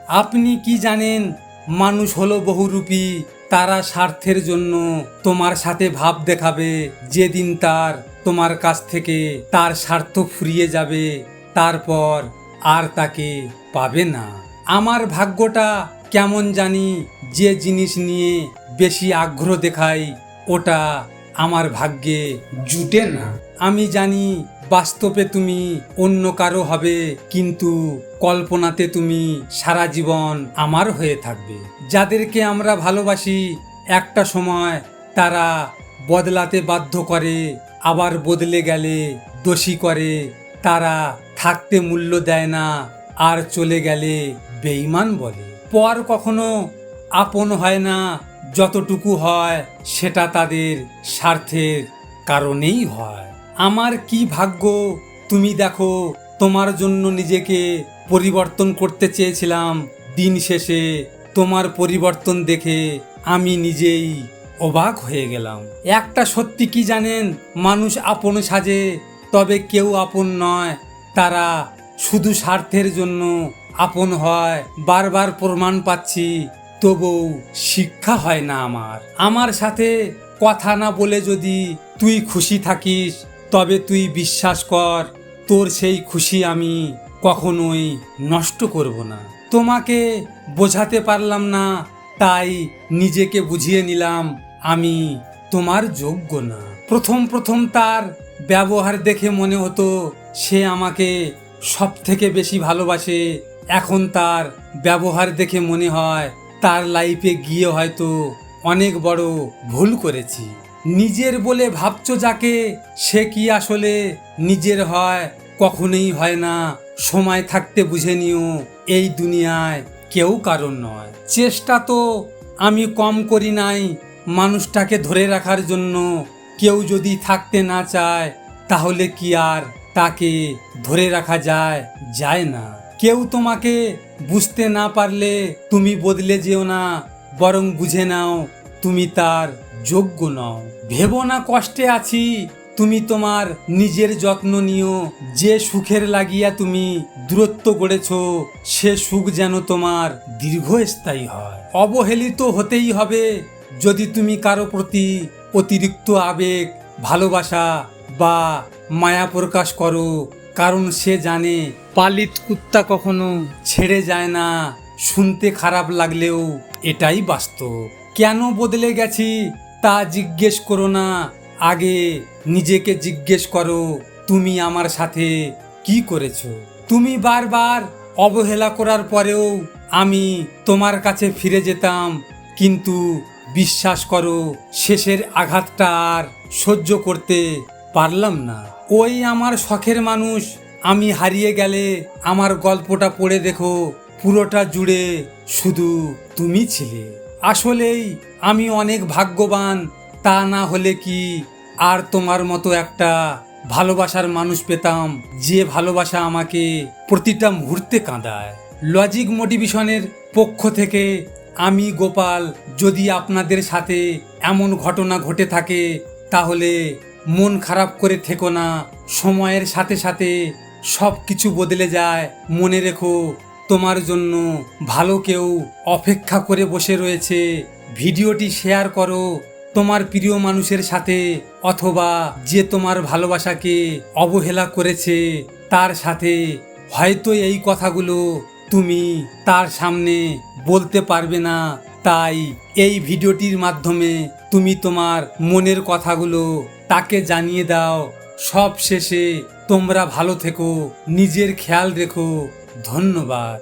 আপনি কি জানেন মানুষ হলো বহুরূপী। তারা স্বার্থের জন্য তোমার সাথে ভাব দেখাবে। যেদিন তার তোমার কাছ থেকে তার স্বার্থ ফুরিয়ে যাবে, তারপর আর তাকে পাবে না। আমার ভাগ্যটা কেমন জানি, যে জিনিস নিয়ে বেশি আগ্রহ দেখাই ওটা আমার ভাগ্যে জুটে না। আমি জানি বাস্তবে তুমি অন্য কারো হবে, কিন্তু কল্পনাতে তুমি সারা জীবন আমার হয়ে থাকবে। যাদেরকে আমরা ভালোবাসি একটা সময় তারা বদলাতে বাধ্য করে, আবার বদলে গেলে দোষী করে। তারা থাকতে মূল্য দেয় না, আর চলে গেলে বেঈমান বলে। পর কখনো আপন হয় না, যতটুকু হয় সেটা তাদের স্বার্থের কারণেই হয়। আমার কি ভাগ্য, তুমি দেখো, তোমার জন্য নিজেকে পরিবর্তন করতে চেয়েছিলাম। দিন শেষে তোমার পরিবর্তন দেখে আমি নিজেই অবাক হয়ে গেলাম। একটা সত্যি কি জানেন, মানুষ আপন সাজে, তবে কেউ আপন নয়। তারা শুধু স্বার্থের জন্য আপন হয়। বারবার প্রমাণ পাচ্ছি, তবুও শিক্ষা হয় না আমার সাথে কথা না বলে যদি তুই খুশি থাকিস, তবে তুই বিশ্বাস কর, তোর সেই খুশি আমি কখনোই নষ্ট করব না। তোমাকে বোঝাতে পারলাম না, তাই নিজেকে বুঝিয়ে নিলাম আমি তোমার যোগ্য না। প্রথম প্রথম তার ব্যবহার দেখে মনে হতো সে আমাকে সব থেকে বেশি ভালোবাসে। এখন তার ব্যবহার দেখে মনে হয় তার লাইফে গিয়ে হয়তো অনেক বড় ভুল করেছি। নিজের বলে ভাবছো যাকে, সে কি আসলে নিজের হয়? কখনোই হয় না। সময় থাকতে বুঝে নিও, এই দুনিয়ায় কেউ কারণ নয়। চেষ্টা তো আমি কম করি নাই মানুষটাকে ধরে রাখার জন্য। কেউ যদি থাকতে না চায়, তাহলে কি আর তাকে ধরে রাখা যায় না। কেউ তোমাকে বুঝতে না পারলে তুমি বদলে যেও না, বরং বুঝে নাও তুমি তার যোগ্য নও। ভেবো না কষ্টে আছি, তুমি তোমার নিজের যত্ন নিও। যে সুখের লাগিয়া তুমি দূরত্ব গড়েছ, সে সুখ যেন তোমার দীর্ঘস্থায়ী হয়। অবহেলিত হতেই হবে যদি তুমি কারো প্রতি অতিরিক্ত আবেগ, ভালোবাসা বা মায়া প্রকাশ করো, কারণ সে জানে পালিত কুত্তা কখনো ছেড়ে যায় না। শুনতে খারাপ লাগলেও এটাই বাস্তব। কেন বদলে গেছি তা জিজ্ঞেস করো না, আগে নিজেকে জিজ্ঞেস করো তুমি আমার সাথে কি করেছো। তুমি বারবার অবহেলা করার পরেও আমি তোমার কাছে ফিরে যেতাম, কিন্তু বিশ্বাস করো শেষের আঘাতটা আর সহ্য করতে পারলাম না। ওই আমার শখের মানুষ, আমি হারিয়ে গেলে আমার গল্পটা পড়ে দেখো, পুরোটা জুড়ে শুধু তুমি ছিলে। আসলেই আমি অনেক ভাগ্যবান, তা না হলে কি আর তোমার মতো একটা ভালোবাসার মানুষ পেতাম, যে ভালোবাসা আমাকে প্রতিটা মুহূর্তে কাঁদায়। লজিক মোটিভেশনের পক্ষ থেকে আমি গোপাল। যদি আপনাদের সাথে এমন ঘটনা ঘটে থাকে, তাহলে মন খারাপ করে থেকো না। সময়ের সাথে সাথে সব কিছু বদলে যায়। মনে রেখো, তোমার জন্য ভালো কেউ অপেক্ষা করে বসে রয়েছে। ভিডিওটি শেয়ার করো তোমার প্রিয় মানুষের সাথে, অথবা যে তোমার ভালোবাসাকে অবহেলা করেছে তার সাথে। হয়তো এই কথাগুলো তুমি তার সামনে বলতে পারবে না, তাই এই ভিডিওটির মাধ্যমে তুমি তোমার মনের কথাগুলো তাকে জানিয়ে দাও। সব শেষে তোমরা ভালো থেকো, নিজের খেয়াল রেখো। ধন্যবাদ।